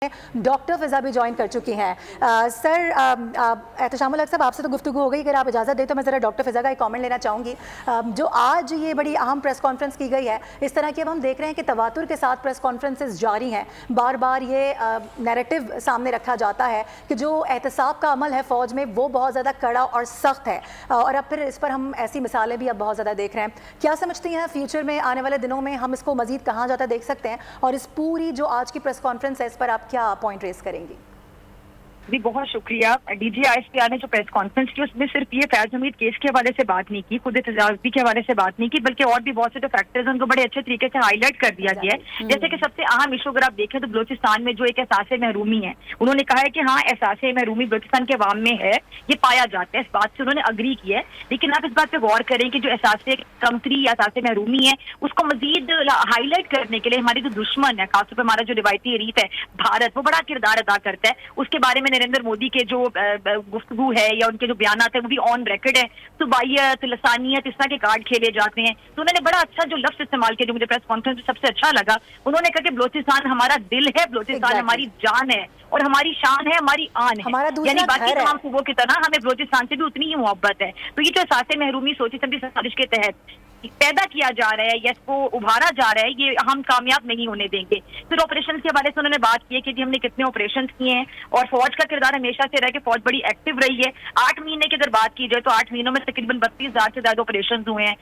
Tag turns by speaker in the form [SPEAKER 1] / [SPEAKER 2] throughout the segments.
[SPEAKER 1] Doctor فضا بھی join کر چکی ہیں. سر احتشام الحق صاحب، آپ سے تو گفتگو ہو گئی، اگر آپ اجازت دیں تو میں ذرا ڈاکٹر فضا کا ایک کامنٹ لینا چاہوں گی. جو آج یہ بڑی اہم پریس کانفرنس کی گئی ہے، اس طرح کی اب ہم دیکھ رہے ہیں کہ تواتر کے ساتھ پریس کانفرنسز جاری ہیں. بار بار یہ نیریٹو سامنے رکھا جاتا ہے کہ جو احتساب کا عمل ہے فوج میں وہ بہت زیادہ کڑا اور سخت ہے، اور اب پھر اس پر ہم ایسی مثالیں بھی اب بہت زیادہ دیکھ رہے ہیں. کیا سمجھتی ہیں فیوچر میں آنے والے دنوں میں ہم اس کو مزید کہاں جاتا دیکھ سکتے ہیں، اور اس پوری جو آج کی پریس کانفرنس ہے اس پر آپ کیا پوائنٹ ریز کریں گی؟
[SPEAKER 2] جی بہت شکریہ. D G I S P R نے جو پریس کانفرنس کی اس میں صرف یہ فیض حمید کیس کے حوالے سے بات نہیں کی، خود اعتراضی کے حوالے سے بات نہیں کی، بلکہ اور بھی بہت سے جو فیکٹرز ہیں ان کو بڑے اچھے طریقے سے ہائی لائٹ کر دیا گیا ہے. جیسے کہ سب سے اہم ایشو اگر آپ دیکھیں تو بلوچستان میں جو ایک احساس محرومی ہے، انہوں نے کہا ہے کہ ہاں احساس محرومی بلوچستان کے عوام میں ہے، یہ پایا جاتا ہے. اس بات سے انہوں نے اگری کی ہے، لیکن آپ اس بات پہ غور کریں کہ جو احساس کمتری یا احساس محرومی ہے اس کو مزید ہائی لائٹ کرنے کے لیے ہماری جو دشمن ہے، خاص طور پہ ہمارا جو روایتی حریف ہے بھارت، وہ بڑا کردار ادا کرتا ہے. اس کے بارے میں نریندر مودی کے جو گفتگو ہے یا ان کے جو بیانات ہیں وہ بھی آن ریکارڈ ہے. صوبائیت، لسانیت، اس طرح کے کارڈ کھیلے جاتے ہیں. تو انہوں نے بڑا اچھا جو لفظ استعمال کیا جو مجھے پریس کانفرنس میں سب سے اچھا لگا، انہوں نے کہا کہ بلوچستان ہمارا دل ہے، بلوچستان ہماری جان ہے اور ہماری شان ہے، ہماری آن ہے. یعنی باقی تمام صوبوں کی طرح ہمیں بلوچستان سے بھی اتنی ہی محبت ہے. تو یہ جو احساس محرومی سوچی سمجھی سازش کے تحت پیدا کیا جا رہا ہے یا اس کو ابھارا جا رہا ہے، یہ ہم کامیاب نہیں ہونے دیں گے. پھر آپریشن کے حوالے سے انہوں نے بات کی ہے کہ جی ہم نے کتنے آپریشن کیے ہیں، اور فوج کا کردار ہمیشہ سے رہا کہ فوج بڑی ایکٹیو رہی ہے. 8 مہینے کی اگر بات کی جائے تو 8 مہینوں میں تقریباً 32,000 سے زیادہ آپریشن ہوئے ہیں.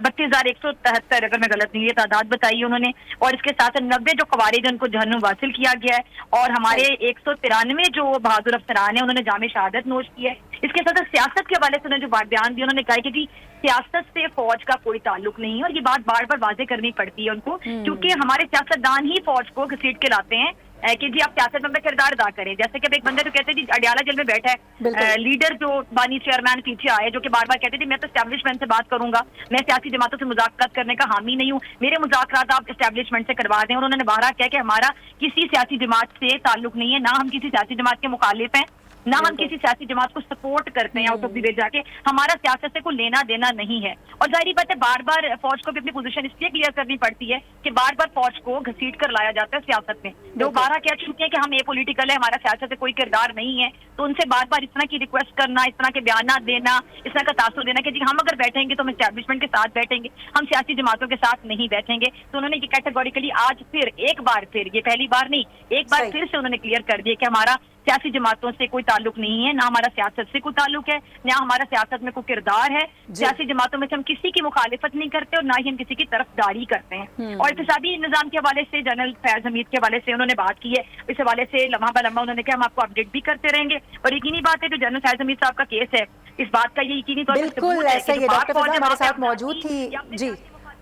[SPEAKER 2] 32,173 اگر میں غلط نہیں یہ تعداد بتائی انہوں نے. اور اس کے ساتھ 90 جو خوارج ہیں ان کو جہنم حاصل کیا گیا ہے، اور ہمارے 193 جو بہادر افسران ہیں انہوں نے جام شہادت نوش کی ہے. اس کے ساتھ سیاست کے حوالے سے انہوں نے جو بیان دیا، انہوں نے کہا کہ جی سیاست سے فوج کا کوئی تعلق نہیں ہے، اور یہ بات بار بار واضح کرنی پڑتی ہے ان کو، کیونکہ ہمارے سیاستدان ہی فوج کو گھسیٹ کے لاتے ہیں کہ جی آپ سیاست میں کردار ادا کریں. جیسے کہ اب ایک بندے تو کہتے ہیں جی اڈیالہ جیل میں بیٹھا ہے لیڈر جو بانی چیئرمین پیچھے آئے جو کہ بار بار کہتے ہیں جی میں تو اسٹیبلشمنٹ سے بات کروں گا، میں سیاسی جماعتوں سے مذاکرات کرنے کا حامی نہیں ہوں، میرے مذاکرات آپ اسٹیبلشمنٹ سے کروا دیں. اور انہوں نے بارہ کیا کہ ہمارا کسی سیاسی جماعت سے تعلق نہیں ہے، نہ ہم کسی سیاسی جماعت کے مخالف ہیں، نہ ہم کسی سیاسی جماعت کو سپورٹ کرتے ہیں آؤٹ آف دی وے جا کے. ہمارا سیاست سے کوئی لینا دینا نہیں ہے. اور ظاہری بات ہے بار بار فوج کو بھی اپنی پوزیشن اس لیے کلیئر کرنی پڑتی ہے کہ بار بار فوج کو گھسیٹ کر لایا جاتا ہے سیاست میں. جو بارہ کہہ چکے ہیں کہ ہم اے پولیٹیکل ہے، ہمارا سیاست سے کوئی کردار نہیں ہے، تو ان سے بار بار اس طرح کی ریکویسٹ کرنا، اس طرح کے بیانات دینا، اس طرح کا تاثر دینا کہ جی ہم اگر بیٹھیں گے تو ہم اسٹیبلشمنٹ کے ساتھ بیٹھیں گے، ہم سیاسی جماعتوں کے ساتھ نہیں بیٹھیں گے. تو انہوں نے یہ کیٹیگوریکلی آج پھر ایک بار پھر، یہ پہلی بار نہیں، ایک بار پھر سے انہوں نے کلیئر کر دیا کہ ہمارا سیاسی جماعتوں سے کوئی تعلق نہیں ہے، نہ ہمارا سیاست سے کوئی تعلق ہے، نہ ہمارا سیاست میں کوئی کردار ہے. سیاسی جماعتوں میں سے ہم کسی کی مخالفت نہیں کرتے اور نہ ہی ہم کسی کی طرفداری کرتے ہیں. اور اقتصادی نظام کے حوالے سے جنرل فیض حمید کے حوالے سے انہوں نے بات کی ہے. اس حوالے سے لمحہ بہ لمحہ انہوں نے کہا ہم آپ کو اپڈیٹ بھی کرتے رہیں گے. اور یقینی بات ہے جو جنرل فیض حمید صاحب کا کیس ہے، اس بات کا یہ یقینی طور پر
[SPEAKER 1] بالکل ایسا ہی ہے. ڈاکٹر فضا ہمارے ساتھ موجود تھی. جی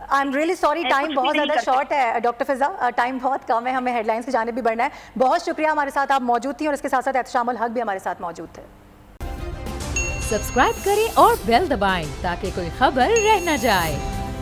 [SPEAKER 1] I am really sorry, time بہت زیادہ شارٹ ہے ڈاکٹر فضا، ٹائم بہت کم ہے، ہمیں ہیڈ لائنس کی جانب بھی بڑھنا ہے. بہت شکریہ ہمارے ساتھ آپ موجود تھیں، اور اس کے ساتھ ساتھ احتشام الحق بھی ہمارے ساتھ موجود تھے.
[SPEAKER 3] سبسکرائب کریں اور بیل دبائیں تاکہ کوئی خبر رہ نہ جائے.